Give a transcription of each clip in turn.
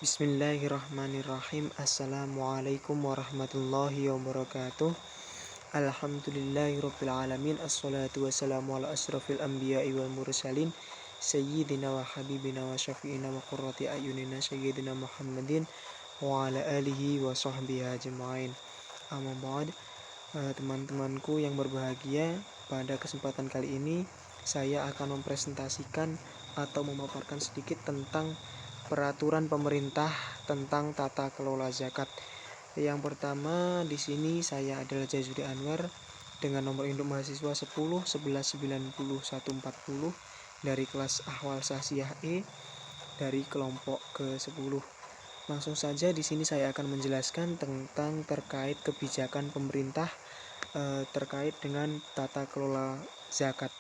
Bismillahirrahmanirrahim. Assalamualaikum warahmatullahi wabarakatuh. Alhamdulillahirrabbilalamin. Assalatu wassalamu ala asrafil anbiya'i wal mursalin Sayyidina wa habibina wa syafi'ina wa qurrati ayunina Sayyidina Muhammadin wa ala alihi wa sahbihi ajma'in. Amma ba'd. Teman-temanku yang berbahagia, pada kesempatan kali ini saya akan mempresentasikan atau memaparkan sedikit tentang peraturan pemerintah tentang tata kelola zakat. Yang pertama di sini saya adalah Jazuri Anwar dengan nomor induk mahasiswa 10 11 90 140 dari kelas Ahwal Sasiyah E dari kelompok ke-10. Langsung saja di sini saya akan menjelaskan tentang terkait kebijakan pemerintah terkait dengan tata kelola zakat.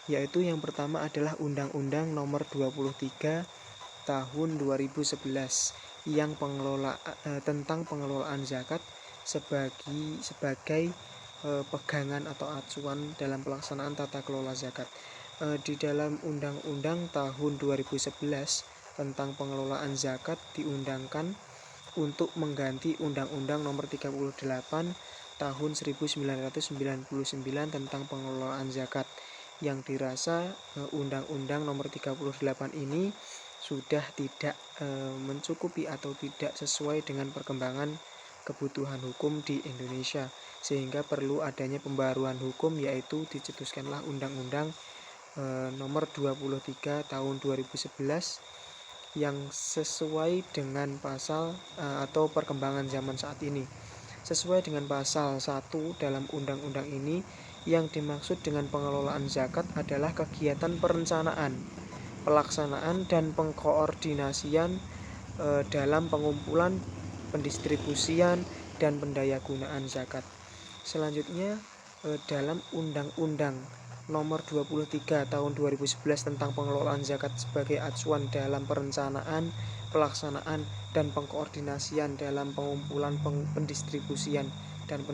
Yaitu yang pertama adalah Undang-Undang Nomor 23 Tahun 2011 yang tentang pengelolaan zakat sebagai pegangan atau acuan dalam pelaksanaan tata kelola zakat. Di dalam Undang-Undang Tahun 2011 tentang pengelolaan zakat diundangkan untuk mengganti Undang-Undang Nomor 38 Tahun 1999 tentang pengelolaan zakat, yang dirasa Undang-Undang Nomor 38 ini sudah tidak mencukupi atau tidak sesuai dengan perkembangan kebutuhan hukum di Indonesia, sehingga perlu adanya pembaruan hukum, yaitu dicetuskanlah Undang-Undang Nomor 23 Tahun 2011 yang sesuai dengan pasal atau perkembangan zaman saat ini. Sesuai dengan pasal 1 dalam undang-undang ini, yang dimaksud dengan pengelolaan zakat adalah kegiatan perencanaan, pelaksanaan dan pengkoordinasian dalam pengumpulan, pendistribusian dan pendayagunaan zakat. Selanjutnya dalam Undang-Undang Nomor 23 Tahun 2011 tentang pengelolaan zakat sebagai acuan dalam perencanaan, pelaksanaan dan pengkoordinasian dalam pengumpulan, pendistribusian dan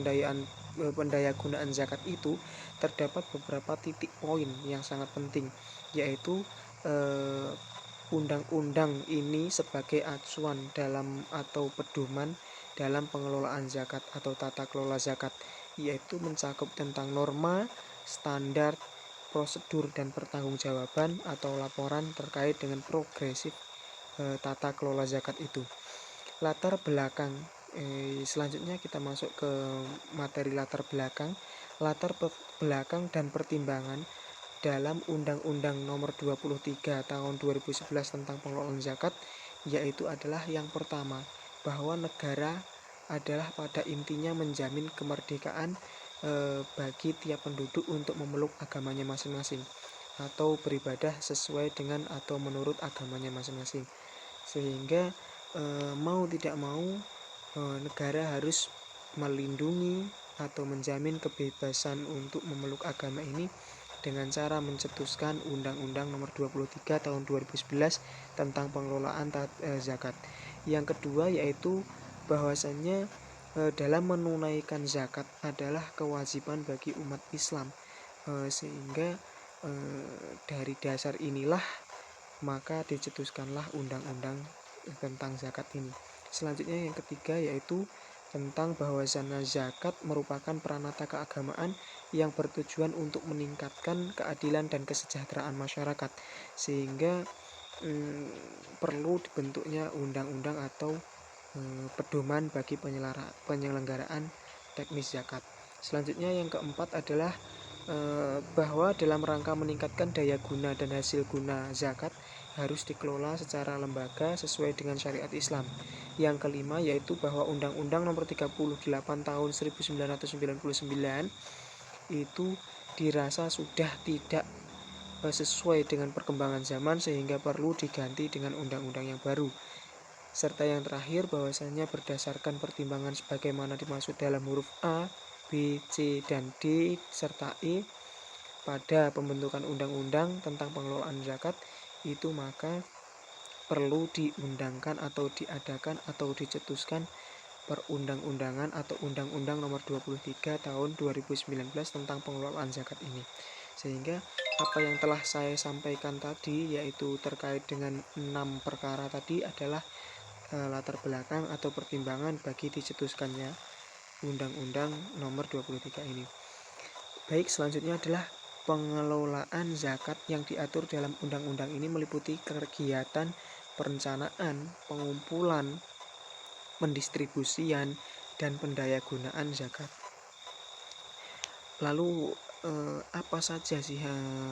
pendayagunaan zakat itu terdapat beberapa titik poin yang sangat penting, yaitu undang-undang ini sebagai acuan dalam atau pedoman dalam pengelolaan zakat atau tata kelola zakat, yaitu mencakup tentang norma, standar, prosedur dan pertanggungjawaban atau laporan terkait dengan progresif tata kelola zakat itu. Latar belakang, selanjutnya kita masuk ke materi latar belakang. Latar belakang dan pertimbangan dalam Undang-Undang Nomor 23 Tahun 2011 tentang pengelolaan zakat, yaitu adalah yang pertama, bahwa negara adalah pada intinya menjamin kemerdekaan bagi tiap penduduk untuk memeluk agamanya masing-masing atau beribadah sesuai dengan atau menurut agamanya masing-masing, sehingga mau tidak mau negara harus melindungi atau menjamin kebebasan untuk memeluk agama ini dengan cara mencetuskan Undang-Undang Nomor 23 Tahun 2011 tentang pengelolaan zakat. Yang kedua yaitu bahwasannya dalam menunaikan zakat adalah kewajiban bagi umat Islam, sehingga dari dasar inilah maka dicetuskanlah undang-undang tentang zakat ini. Selanjutnya yang ketiga yaitu tentang bahwasannya zakat merupakan peranata keagamaan yang bertujuan untuk meningkatkan keadilan dan kesejahteraan masyarakat, sehingga perlu dibentuknya undang-undang atau pedoman bagi penyelenggaraan teknis zakat. Selanjutnya yang keempat adalah bahwa dalam rangka meningkatkan daya guna dan hasil guna zakat harus dikelola secara lembaga sesuai dengan syariat Islam. Yang kelima yaitu bahwa Undang-Undang Nomor 38 Tahun 1999 itu dirasa sudah tidak sesuai dengan perkembangan zaman, sehingga perlu diganti dengan undang-undang yang baru. Serta yang terakhir bahwasanya berdasarkan pertimbangan sebagaimana dimaksud dalam huruf A, B, C, dan D serta E pada pembentukan undang-undang tentang pengelolaan zakat itu, maka perlu diundangkan atau diadakan atau dicetuskan perundang-undangan atau Undang-Undang Nomor 23 Tahun 2019 tentang pengelolaan zakat ini. Sehingga apa yang telah saya sampaikan tadi, yaitu terkait dengan 6 perkara tadi, adalah latar belakang atau pertimbangan bagi dicetuskannya Undang-Undang Nomor 23 ini. Baik, selanjutnya adalah pengelolaan zakat yang diatur dalam undang-undang ini meliputi kegiatan perencanaan, pengumpulan, pendistribusian, dan pendayagunaan zakat. Lalu apa saja sih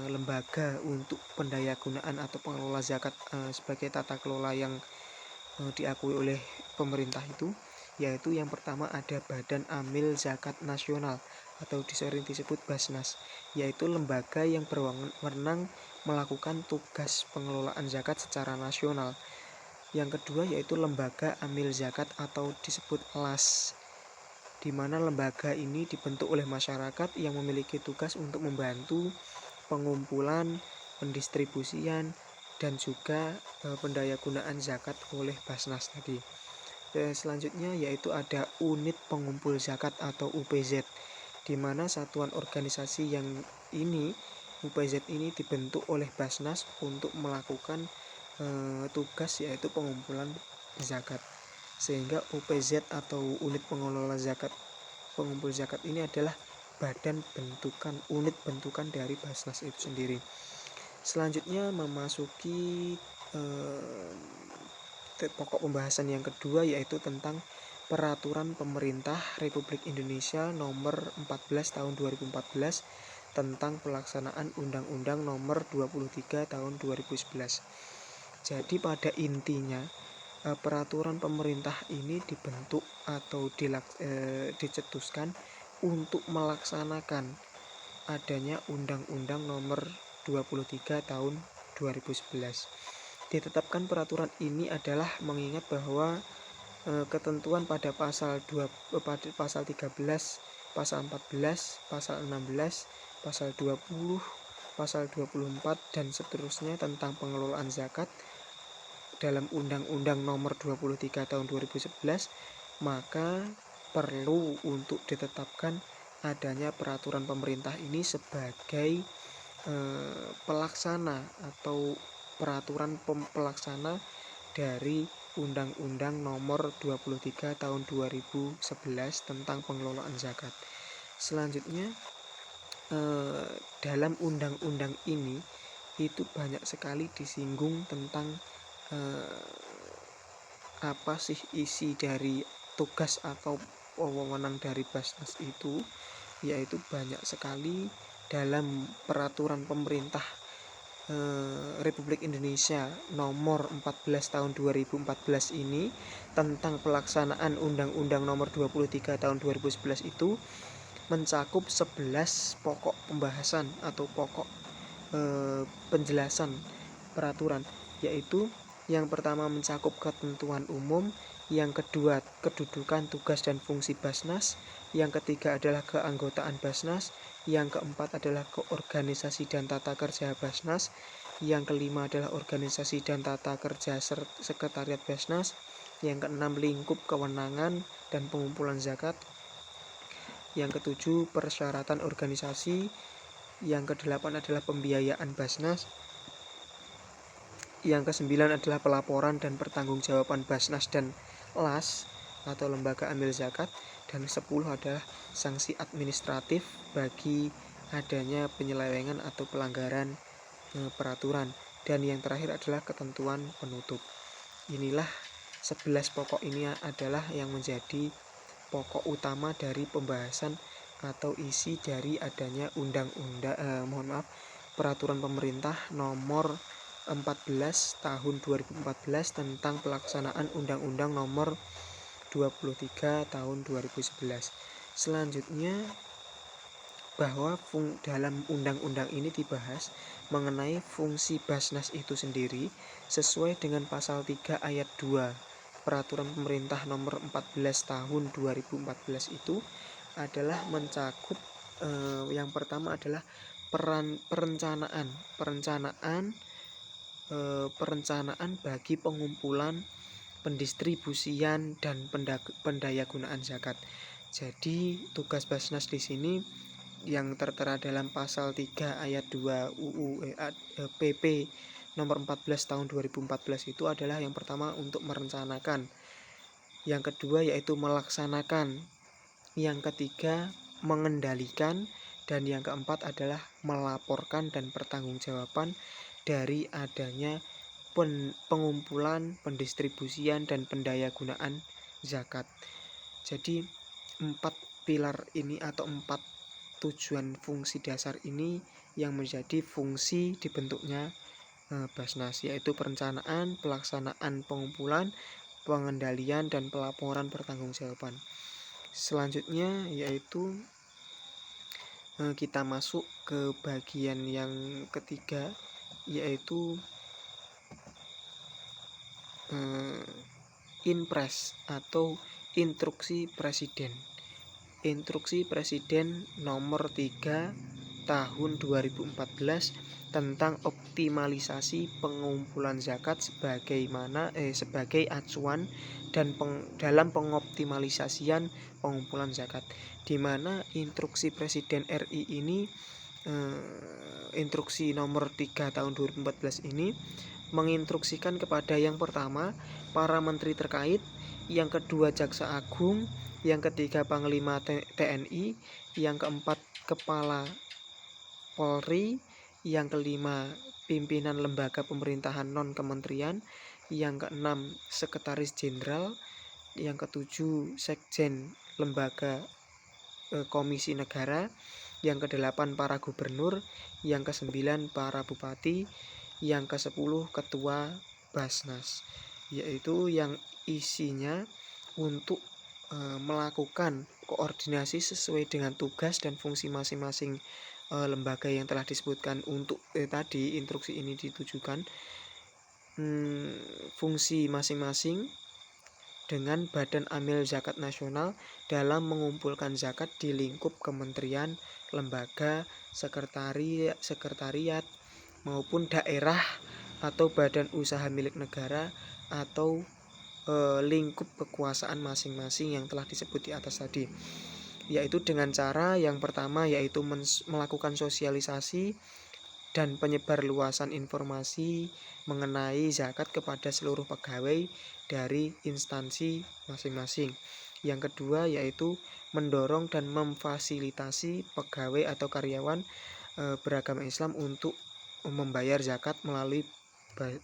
lembaga untuk pendayagunaan atau pengelola zakat sebagai tata kelola yang diakui oleh pemerintah itu? Yaitu yang pertama ada Badan Amil Zakat Nasional atau sering disebut Basnas, yaitu lembaga yang berwenang melakukan tugas pengelolaan zakat secara nasional. Yang kedua yaitu Lembaga Amil Zakat atau disebut LAS, di mana lembaga ini dibentuk oleh masyarakat yang memiliki tugas untuk membantu pengumpulan, pendistribusian, dan juga pendayagunaan zakat oleh Basnas tadi. Selanjutnya yaitu ada Unit Pengumpul Zakat atau UPZ, di mana satuan organisasi yang ini UPZ ini dibentuk oleh Basnas untuk melakukan tugas yaitu pengumpulan zakat. Sehingga UPZ atau unit pengelola zakat pengumpul zakat ini adalah unit bentukan dari Basnas itu sendiri. Selanjutnya memasuki pokok pembahasan yang kedua yaitu tentang Peraturan Pemerintah Republik Indonesia Nomor 14 Tahun 2014 tentang pelaksanaan Undang-Undang Nomor 23 Tahun 2011. Jadi pada intinya peraturan pemerintah ini dibentuk atau dicetuskan untuk melaksanakan adanya Undang-Undang Nomor 23 Tahun 2011. Ditetapkan peraturan ini adalah mengingat bahwa ketentuan pada pasal 13, pasal 14, pasal 16, pasal 20, pasal 24 dan seterusnya tentang pengelolaan zakat dalam Undang-Undang Nomor 23 Tahun 2011, maka perlu untuk ditetapkan adanya peraturan pemerintah ini sebagai pelaksana atau peraturan pelaksana dari Undang-Undang Nomor 23 Tahun 2011 tentang pengelolaan zakat. Selanjutnya dalam undang-undang ini itu banyak sekali disinggung tentang apa sih isi dari tugas atau wewenang dari Basnas itu, yaitu banyak sekali dalam peraturan pemerintah Republik Indonesia Nomor 14 Tahun 2014 ini tentang pelaksanaan Undang-Undang Nomor 23 Tahun 2011 itu mencakup 11 pokok pembahasan atau pokok penjelasan peraturan, yaitu yang pertama mencakup ketentuan umum, yang kedua kedudukan, tugas dan fungsi Basnas, yang ketiga adalah keanggotaan Basnas, yang keempat adalah keorganisasi dan tata kerja Basnas, yang kelima adalah organisasi dan tata kerja sekretariat Basnas, yang keenam lingkup kewenangan dan pengumpulan zakat, yang ketujuh persyaratan organisasi, yang kedelapan adalah pembiayaan Basnas, yang kesembilan adalah pelaporan dan pertanggungjawaban Basnas dan LAS atau Lembaga Amil Zakat, dan 10 adalah sanksi administratif bagi adanya penyelewengan atau pelanggaran peraturan, dan yang terakhir adalah ketentuan penutup. Inilah 11 pokok ini adalah yang menjadi pokok utama dari pembahasan atau isi dari adanya peraturan pemerintah nomor 14 tahun 2014 tentang pelaksanaan Undang-Undang Nomor 23 tahun 2011. Selanjutnya bahwa dalam undang-undang ini dibahas mengenai fungsi Basnas itu sendiri sesuai dengan pasal 3 ayat 2 Peraturan Pemerintah Nomor 14 Tahun 2014 itu adalah mencakup yang pertama adalah perencanaan bagi pengumpulan, pendistribusian dan pendayagunaan zakat. Jadi tugas Basnas di sini yang tertera dalam pasal 3 ayat 2 PP nomor 14 tahun 2014 itu adalah yang pertama untuk merencanakan, yang kedua yaitu melaksanakan, yang ketiga mengendalikan, dan yang keempat adalah melaporkan dan pertanggungjawaban dari adanya pengumpulan, pendistribusian, dan pendayagunaan zakat. Jadi 4 pilar ini atau 4 tujuan fungsi dasar ini yang menjadi fungsi dibentuknya Basnas, yaitu perencanaan, pelaksanaan pengumpulan, pengendalian, dan pelaporan pertanggungjawaban. Selanjutnya yaitu kita masuk ke bagian yang ketiga, yaitu Inpres atau Instruksi Presiden. Instruksi Presiden nomor 3 tahun 2014 tentang optimalisasi pengumpulan zakat sebagai acuan dan dalam pengoptimalisasian pengumpulan zakat, di mana Instruksi Presiden RI ini Instruksi nomor 3 tahun 2014 ini menginstruksikan kepada yang pertama para menteri terkait, yang kedua Jaksa Agung, yang ketiga Panglima TNI, yang keempat Kepala Polri, yang kelima pimpinan lembaga pemerintahan non-kementerian, yang keenam Sekretaris Jenderal, yang ketujuh Sekjen lembaga komisi negara, yang kedelapan para gubernur, yang kesembilan para bupati, yang kesepuluh ketua Basnas, yaitu yang isinya untuk melakukan koordinasi sesuai dengan tugas dan fungsi masing-masing lembaga yang telah disebutkan. Untuk tadi instruksi ini ditujukan fungsi masing-masing dengan Badan Amil Zakat Nasional dalam mengumpulkan zakat di lingkup kementerian, lembaga, sekretariat maupun daerah atau badan usaha milik negara atau lingkup kekuasaan masing-masing yang telah disebut di atas tadi, yaitu dengan cara yang pertama yaitu melakukan sosialisasi dan penyebarluasan informasi mengenai zakat kepada seluruh pegawai dari instansi masing-masing. Yang kedua yaitu mendorong dan memfasilitasi pegawai atau karyawan beragama Islam untuk membayar zakat melalui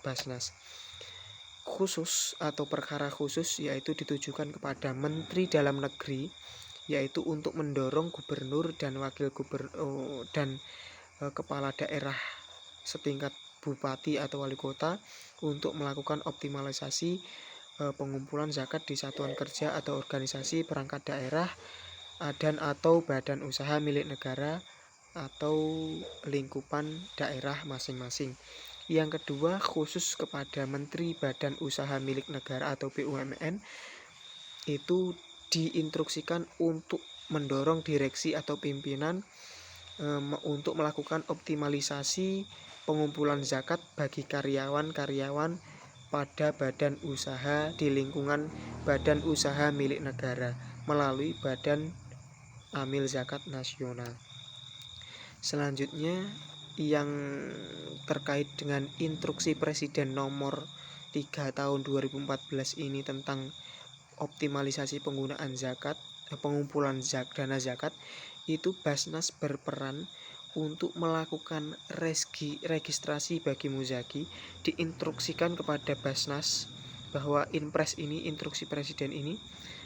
Basnas. Khusus atau perkara khusus yaitu ditujukan kepada Menteri Dalam Negeri, yaitu untuk mendorong gubernur dan wakil gubernur dan kepala daerah setingkat bupati atau wali kota untuk melakukan optimalisasi pengumpulan zakat di satuan kerja atau organisasi perangkat daerah dan atau badan usaha milik negara atau lingkupan daerah masing-masing. Yang kedua khusus kepada Menteri Badan Usaha Milik Negara atau BUMN, itu diinstruksikan untuk mendorong direksi atau pimpinan untuk melakukan optimalisasi pengumpulan zakat bagi karyawan-karyawan pada badan usaha di lingkungan badan usaha milik negara melalui Badan Amil Zakat Nasional. Selanjutnya yang terkait dengan Instruksi Presiden nomor 3 tahun 2014 ini tentang optimalisasi penggunaan zakat, pengumpulan dana zakat, itu Basnas berperan untuk melakukan registrasi bagi muzaki. Diinstruksikan kepada Basnas bahwa Inpres ini, Instruksi Presiden ini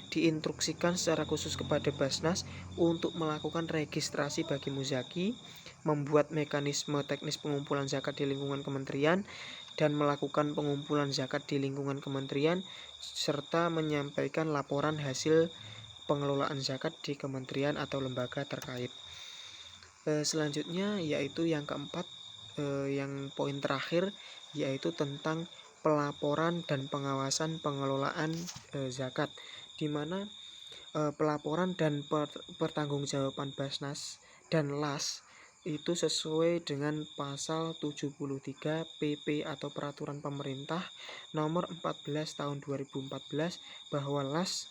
diinstruksikan secara khusus kepada Basnas untuk melakukan registrasi bagi muzaki, membuat mekanisme teknis pengumpulan zakat di lingkungan kementerian, dan melakukan pengumpulan zakat di lingkungan kementerian, serta menyampaikan laporan hasil pengelolaan zakat di kementerian atau lembaga terkait. Selanjutnya yaitu yang keempat, yang poin terakhir, yaitu tentang pelaporan dan pengawasan pengelolaan zakat, di mana pelaporan dan pertanggungjawaban Basnas dan LAS itu sesuai dengan pasal 73 PP atau Peraturan Pemerintah nomor 14 tahun 2014 bahwa LAS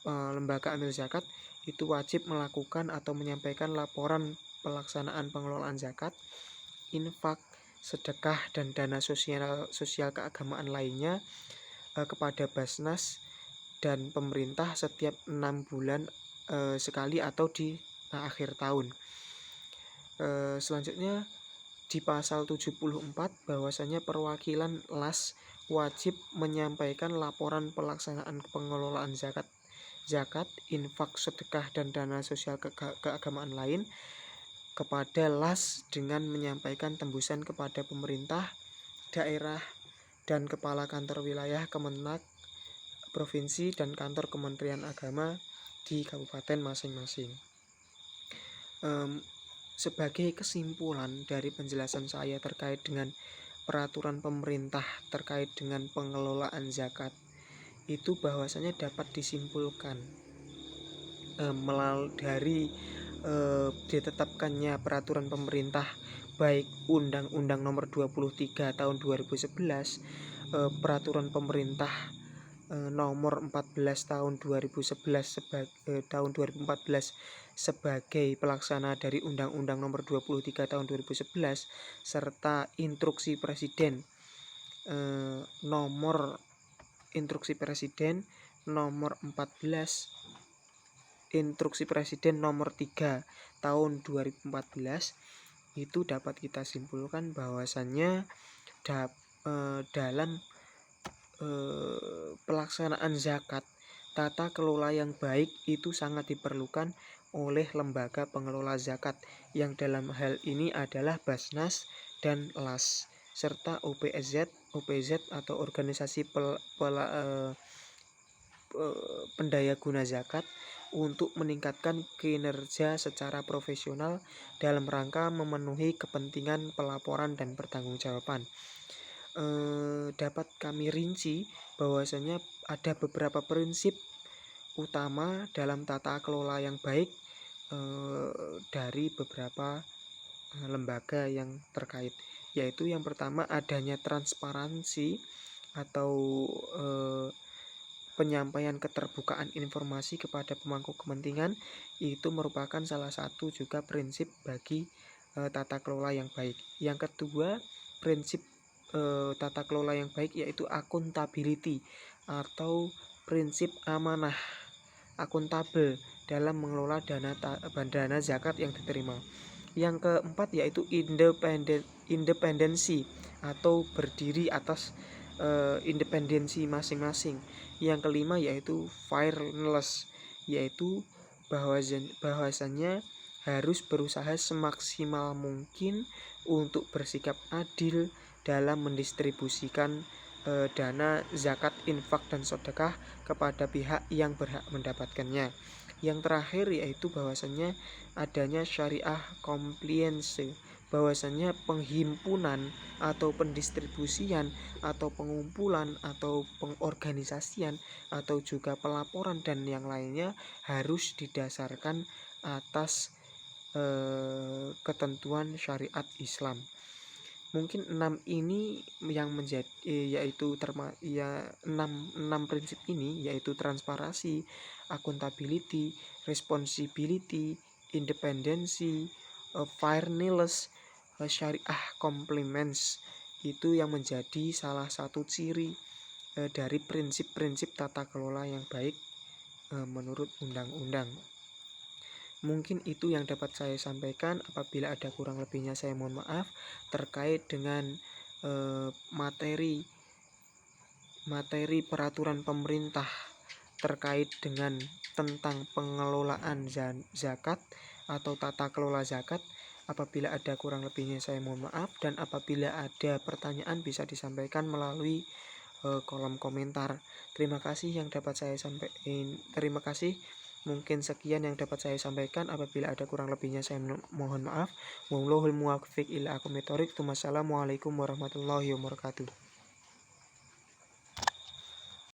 lembaga amil zakat itu wajib melakukan atau menyampaikan laporan pelaksanaan pengelolaan zakat, infak, sedekah dan dana sosial keagamaan lainnya kepada Basnas dan pemerintah setiap 6 bulan sekali atau di akhir tahun. Selanjutnya di pasal 74 bahwasanya perwakilan LAS wajib menyampaikan laporan pelaksanaan pengelolaan zakat, infak, sedekah dan dana sosial keagamaan lain kepada LAS dengan menyampaikan tembusan kepada pemerintah daerah dan kepala kantor wilayah Kemenak provinsi dan kantor Kementerian Agama di kabupaten masing-masing. Sebagai kesimpulan dari penjelasan saya terkait dengan peraturan pemerintah terkait dengan pengelolaan zakat, itu bahwasanya dapat disimpulkan dari ditetapkannya peraturan pemerintah baik Undang-Undang Nomor 23 Tahun 2011, peraturan pemerintah Nomor 14 Tahun 2011 tahun 2014 sebagai pelaksana dari Undang-Undang Nomor 23 Tahun 2011 serta Instruksi Presiden Nomor 14 Instruksi Presiden Nomor 3 Tahun 2014 itu dapat kita simpulkan bahwasannya dalam pelaksanaan zakat, tata kelola yang baik itu sangat diperlukan oleh lembaga pengelola zakat yang dalam hal ini adalah Basnas dan LAS serta OPZ atau organisasi pendaya guna zakat untuk meningkatkan kinerja secara profesional dalam rangka memenuhi kepentingan pelaporan dan pertanggungjawaban. Dapat kami rinci bahwasanya ada beberapa prinsip utama dalam tata kelola yang baik dari beberapa lembaga yang terkait, yaitu yang pertama adanya transparansi atau penyampaian keterbukaan informasi kepada pemangku kepentingan. Itu merupakan salah satu juga prinsip bagi tata kelola yang baik. Yang kedua, prinsip tata kelola yang baik yaitu accountability atau prinsip amanah akuntabel dalam mengelola dana zakat yang diterima. Yang keempat yaitu independensi atau berdiri atas independensi masing-masing. Yang kelima yaitu fairness, yaitu bahwasannya harus berusaha semaksimal mungkin untuk bersikap adil dalam mendistribusikan dana zakat, infak dan sedekah kepada pihak yang berhak mendapatkannya. Yang terakhir yaitu bahwasannya adanya syariah compliance, bahwasannya penghimpunan atau pendistribusian atau pengumpulan atau pengorganisasian atau juga pelaporan dan yang lainnya harus didasarkan atas ketentuan syariat Islam. Mungkin 6 ini yang menjadi yaitu 6 prinsip ini yaitu transparansi, accountability, responsibility, independensi, fairness, syariah compliance, itu yang menjadi salah satu ciri dari prinsip-prinsip tata kelola yang baik menurut undang-undang. Mungkin itu yang dapat saya sampaikan. Apabila ada kurang lebihnya saya mohon maaf terkait dengan materi peraturan pemerintah terkait dengan tentang pengelolaan zakat atau tata kelola zakat. Apabila ada kurang lebihnya saya mohon maaf, dan apabila ada pertanyaan bisa disampaikan melalui kolom komentar. Terima kasih yang dapat saya sampaikan. Terima kasih. Mungkin sekian yang dapat saya sampaikan. Apabila ada kurang lebihnya saya mohon maaf. Wallahul muwaffiq ila aqwamit thoriq. Wassalamualaikum warahmatullahi wabarakatuh.